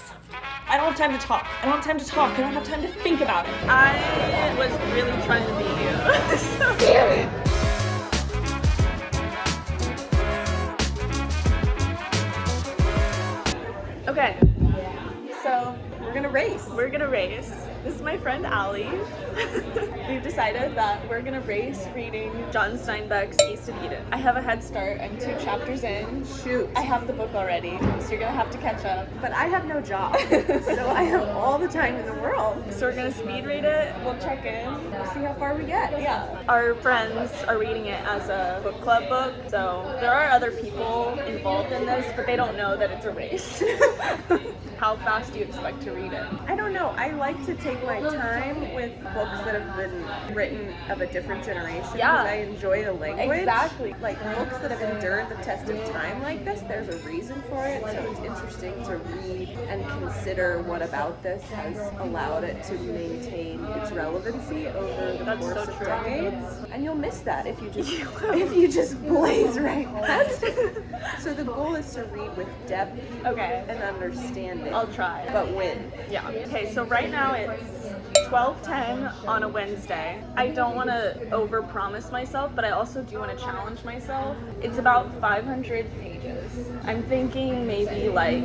something. I don't have time to talk. I don't have time to talk. I don't have time to think about it. I was really trying to be you. So Damn it! Okay, so we're gonna race. This is my friend Allie. We've decided that we're gonna race reading John Steinbeck's East of Eden. I have a head start. I'm 2 chapters in. Shoot. I have the book already, so you're gonna have to catch up. But I have no job, so I have all the time in the world. So we're gonna speed read it. We'll check in. We'll see how far we get. Yeah. Our friends are reading it as a book club book, so there are other people involved in this, but they don't know that it's a race. How fast do you expect to read it? I don't know. I like to take my time with books that have been written of a different generation because Yeah. I enjoy the language. Exactly. Like books that have endured the test of time like this, there's a reason for it, so it's interesting to read and consider what about this has allowed it to maintain its relevancy over the That's course so of true. decades. And you'll miss that if you just blaze right past it. So the goal is to read with depth Okay. and understanding. I'll try. But win. Yeah. Okay, so right now it's 12:10 on a Wednesday. I don't want to overpromise myself, but I also do want to challenge myself. It's about 500 pages. I'm thinking maybe like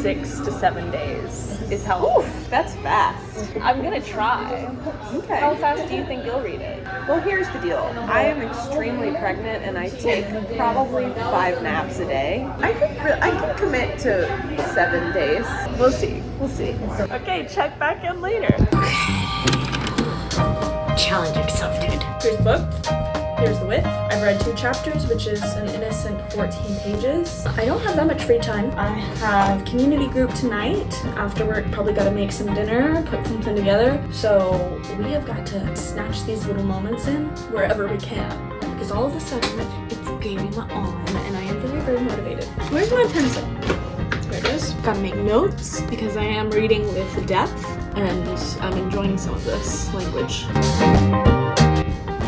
6 to 7 days is how. Oof, that's fast. I'm gonna try. Okay. How fast do you think you'll read it? Well, here's the deal. I am extremely pregnant and I take probably 5 naps a day. I can commit to 7 days. We'll see. We'll see. Okay, check back in later. Challenge yourself, dude. Here's the book. Here's the width. I've read 2 chapters, which is an innocent 14 pages. I don't have that much free time. I have community group tonight. After work, probably gotta make some dinner, put something together. So we have got to snatch these little moments in wherever we can. Because all of a sudden, it's game on, and I am very, very motivated. Where's my pencil? There it is. Gotta make notes because I am reading with depth and I'm enjoying some of this language.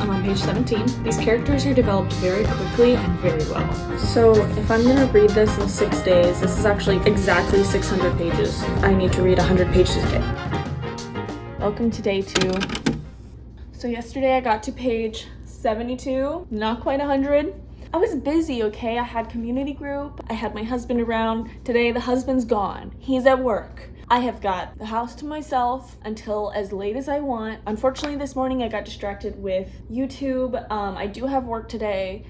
I'm on page 17. These characters are developed very quickly and very well. So if I'm gonna read this in 6 days, this is actually exactly 600 pages. I need to read 100 pages a day. Welcome to day 2. So yesterday I got to page 72, not quite 100. I was busy, okay? I had community group, I had my husband around. Today the husband's gone, he's at work. I have got the house to myself until as late as I want. Unfortunately this morning I got distracted with YouTube. I do have work today.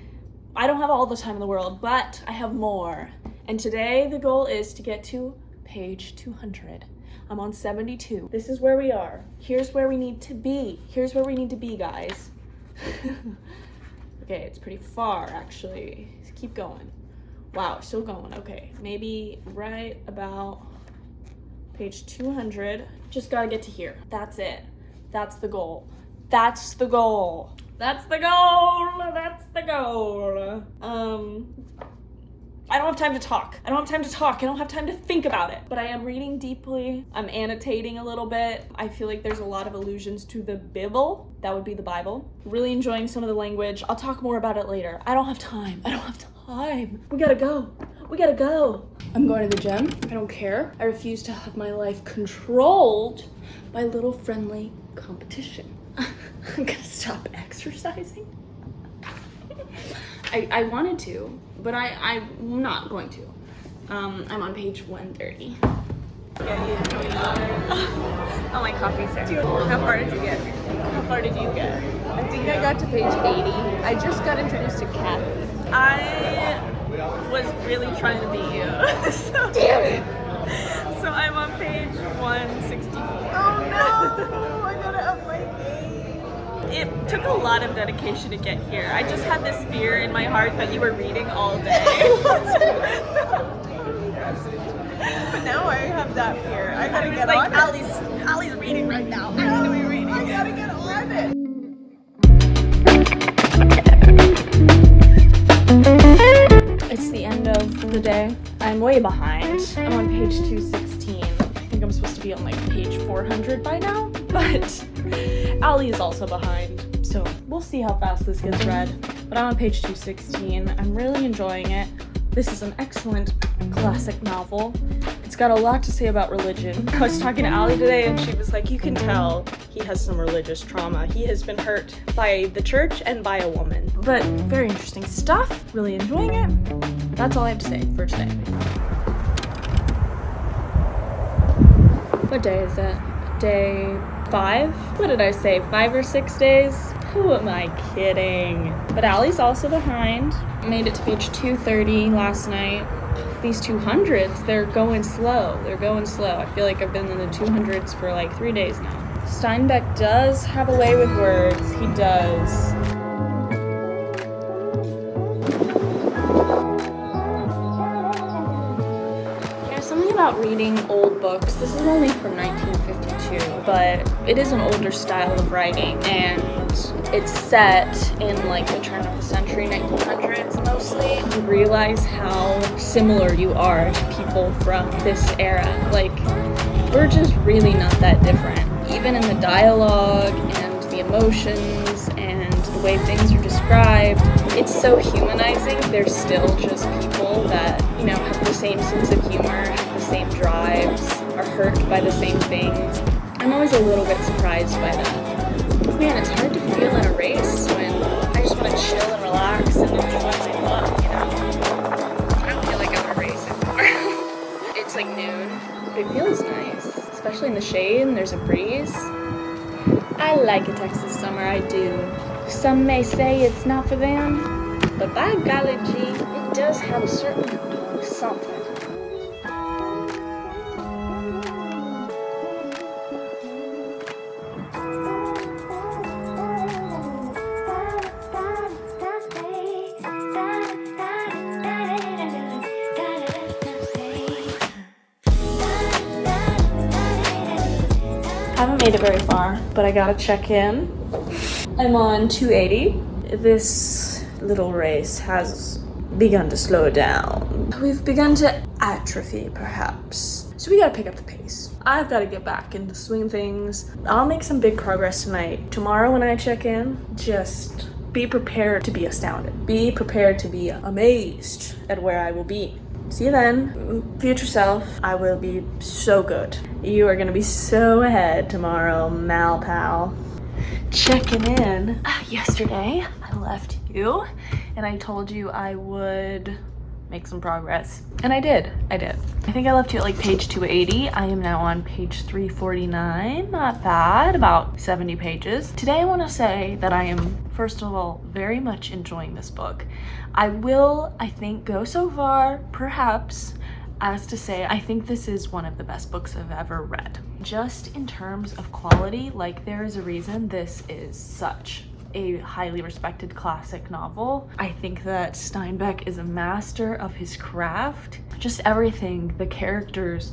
I don't have all the time in the world, but I have more. And today the goal is to get to page 200. I'm on 72. This is where we are. Here's where we need to be. Here's where we need to be, guys. Okay, it's pretty far, actually. Let's keep going. Wow, still going. Okay, maybe right about page 200. Just gotta get to here. That's it. That's the goal. That's the goal. That's the goal. That's the goal. I don't have time to talk. I don't have time to talk. I don't have time to think about it. But I am reading deeply. I'm annotating a little bit. I feel like there's a lot of allusions to the Bible. That would be the Bible. Really enjoying some of the language. I'll talk more about it later. I don't have time. I don't have time. We gotta go. We gotta go. I'm going to the gym. I don't care. I refuse to have my life controlled by little friendly competition. I'm gonna stop exercising. I wanted to, but I'm not going to. I'm on page 130. Oh, my coffee, sir. How far did you get? How far did you get? I think I got to page 80. I just got introduced to Kathy. I was really trying to be you. So, Damn it! so I'm on page 164. Oh no! I gotta up my game. It took a lot of dedication to get here. I just had this fear in my heart that you were reading all day. But now I have that fear. I gotta I was get like, on it. Allie's reading right now. I need to be reading. I gotta get on it. It's the end of the day. I'm way behind. I'm on page 216. I think I'm supposed to be on like page 400 by now, but Allie is also behind. So we'll see how fast this gets read. But I'm on page 216. I'm really enjoying it. This is an excellent classic novel. It's It's got a lot to say about religion. I was talking to Ali today and she was like, you can tell he has some religious trauma. He has been hurt by the church and by a woman. But very interesting stuff. Really enjoying it. That's all I have to say for today. What day is it? Day 5? What did I say? 5 or 6 days? Who am I kidding? But Allie's also behind. Made it to page 230 last night. These 200s, they're going slow. I feel like I've been in the 200s for like 3 days now. Steinbeck does have a way with words. He does. Something about reading old books. This is only from 1952, but it is an older style of writing, and it's set in like the turn of the century, 1900s mostly. You realize how similar you are to people from this era. Like, we're just really not that different. Even in the dialogue and the emotions and the way things are described, it's so humanizing. They're still just people that, you know, have the same sense of humor, have the same drives, are hurt by the same things. I'm always a little bit surprised by that. Man, it's hard to feel in a race when I just want to chill and relax and enjoy what's in book, you know? I don't feel like I'm in a race anymore. It's like noon, but it feels nice, especially in the shade and there's a breeze. I like a Texas summer, I do. Some may say it's not for them, but by golly gee, it does have a certain something. Haven't made it very far, but I gotta check in. I'm on 280. This little race has begun to slow down. We've begun to atrophy, perhaps. So we gotta pick up the pace. I've gotta get back into the swing of things. I'll make some big progress tonight. Tomorrow when I check in, just be prepared to be astounded. Be prepared to be amazed at where I will be. See you then, future self. I will be so good. You are gonna be so ahead tomorrow, Mal Pal. Checking in. Yesterday, I left you and I told you I would make some progress. And I did. I think I left you at like page 280. I am now on page 349. Not bad, about 70 pages. Today I want to say that I am, first of all, very much enjoying this book. I will, I think, go so far, perhaps, as to say I think this is one of the best books I've ever read. Just in terms of quality, like, there is a reason this is such a highly respected classic novel. I think that Steinbeck is a master of his craft. Just everything, the characters,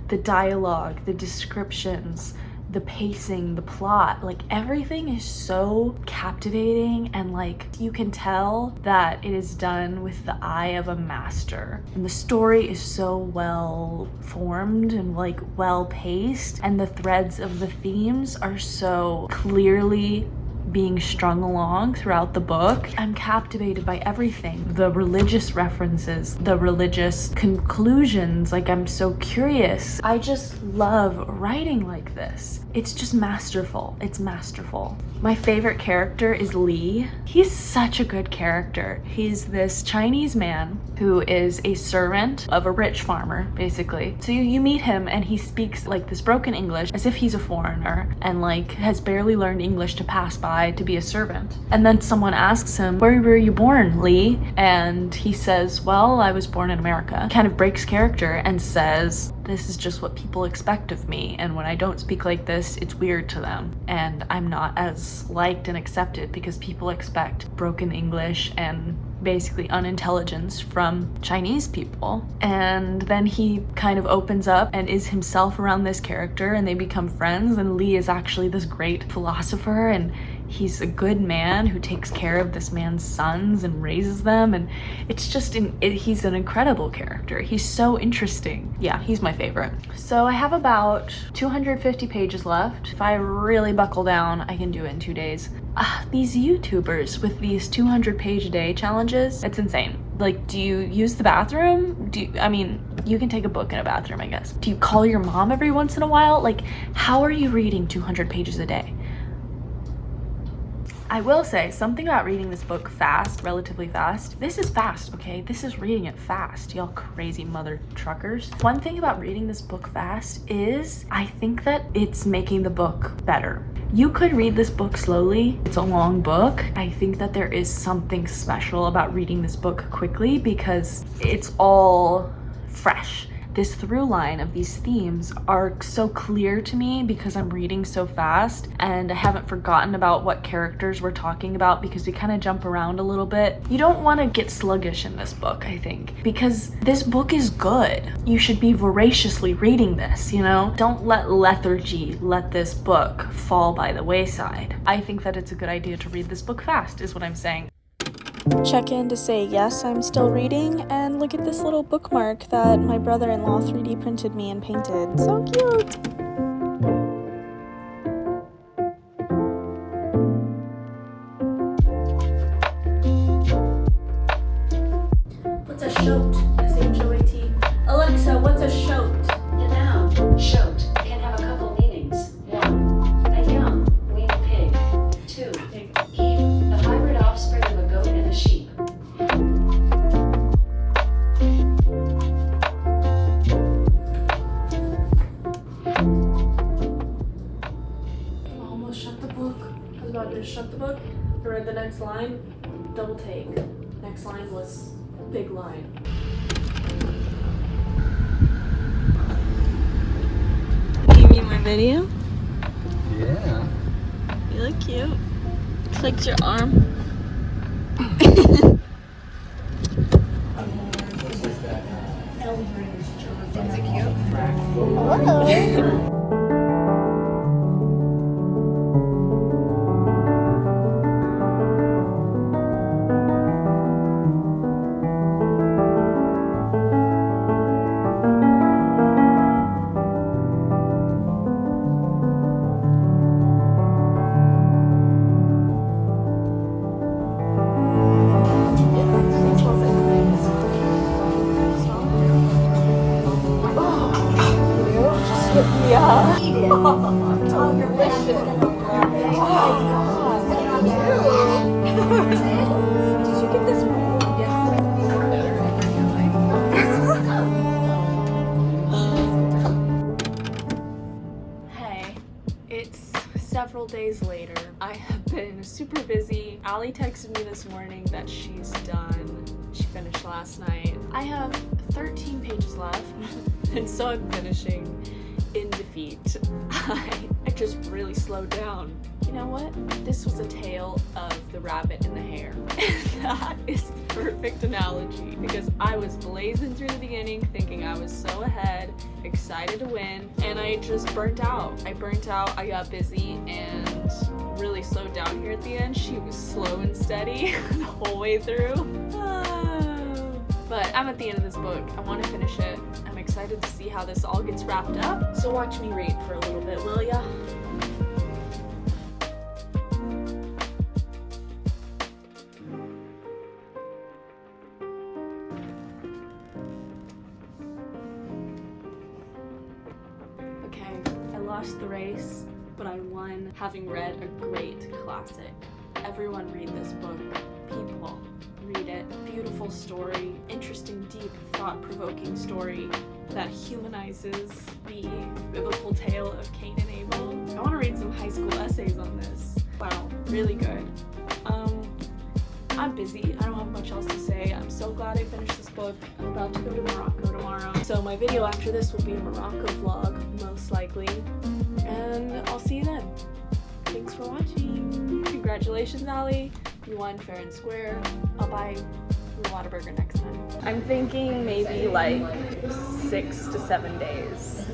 the dialogue, the descriptions, the pacing, the plot, like everything is so captivating, and like you can tell that it is done with the eye of a master. And the story is so well formed and like well paced, and the threads of the themes are so clearly being strung along throughout the book. I'm captivated by everything. The religious references, the religious conclusions, like I'm so curious. I just love writing like this. It's just masterful. It's masterful. My favorite character is Lee. He's such a good character. He's this Chinese man who is a servant of a rich farmer, basically. So you meet him and he speaks like this broken English as if he's a foreigner and like has barely learned English to pass by to be a servant. And then someone asks him, "Where were you born, Lee?" And he says, "Well, I was born in America." Kind of breaks character and says, "This is just what people expect of me, and when I don't speak like this, it's weird to them, and I'm not as liked and accepted because people expect broken English and basically unintelligence from Chinese people." And then he kind of opens up and is himself around this character, and they become friends, and Lee is actually this great philosopher, and he's a good man who takes care of this man's sons and raises them, and it's just he's an incredible character. He's so interesting. Yeah, he's my favorite. So I have about 250 pages left. If I really buckle down, I can do it in 2 days. These YouTubers with these 200 page a day challenges, it's insane. Like, do you use the bathroom? You can take a book in a bathroom, I guess. Do you call your mom every once in a while? Like, how are you reading 200 pages a day? I will say something about reading this book fast, relatively fast. This is fast, okay? This is reading it fast, y'all crazy mother truckers. One thing about reading this book fast is I think that it's making the book better. You could read this book slowly. It's a long book. I think that there is something special about reading this book quickly because it's all fresh. This through line of these themes are so clear to me because I'm reading so fast, and I haven't forgotten about what characters we're talking about because we kind of jump around a little bit. You don't want to get sluggish in this book, I think, because this book is good. You should be voraciously reading this, you know? Don't let lethargy let this book fall by the wayside. I think that it's a good idea to read this book fast, is what I'm saying. Check in to say yes, I'm still reading, and look at this little bookmark that my brother-in-law 3D printed me and painted. So cute! What's a shoat? S-H-O-A-T. Alexa, what's a shoat? The noun, shoat, can have a couple meanings. 1. A young, weaned pig. 2. Eve, the hybrid offspring of a goat and a sheep. Almost shut the book. I was about to shut the book. I read the next line. Double take. Next line was big line. Do you mean my video? Yeah. You look cute. Flex your arm. Hey, it's several days later. I have been super busy. Allie texted me this morning that she's done. She finished last night. I have 13 pages left, and so I'm finishing in defeat. I just really slowed down. You know what? This was a tale of the rabbit and the hare. That is the perfect analogy because I was blazing through the beginning thinking I was so ahead, excited to win, and I just burnt out. I got busy and really slowed down here at the end. She was slow and steady the whole way through. But I'm at the end of this book. I want to finish it. I'm excited to see how this all gets wrapped up. So watch me read for a little bit, will ya? Okay, I lost the race, but I won having read a great classic. Everyone read this book. People, read it. Beautiful story, interesting, deep, thought-provoking story that humanizes the biblical tale of Cain and Abel. I want to read some high school essays on this. Wow, really good. I'm busy. I don't have much else to say. I'm so glad I finished this book. I'm about to go to Morocco tomorrow. So my video after this will be a Morocco vlog, most likely. And I'll see you then. Thanks for watching. Congratulations, Allie. You won fair and square. I'll buy you a Whataburger next time. I'm thinking maybe like 6 to 7 days.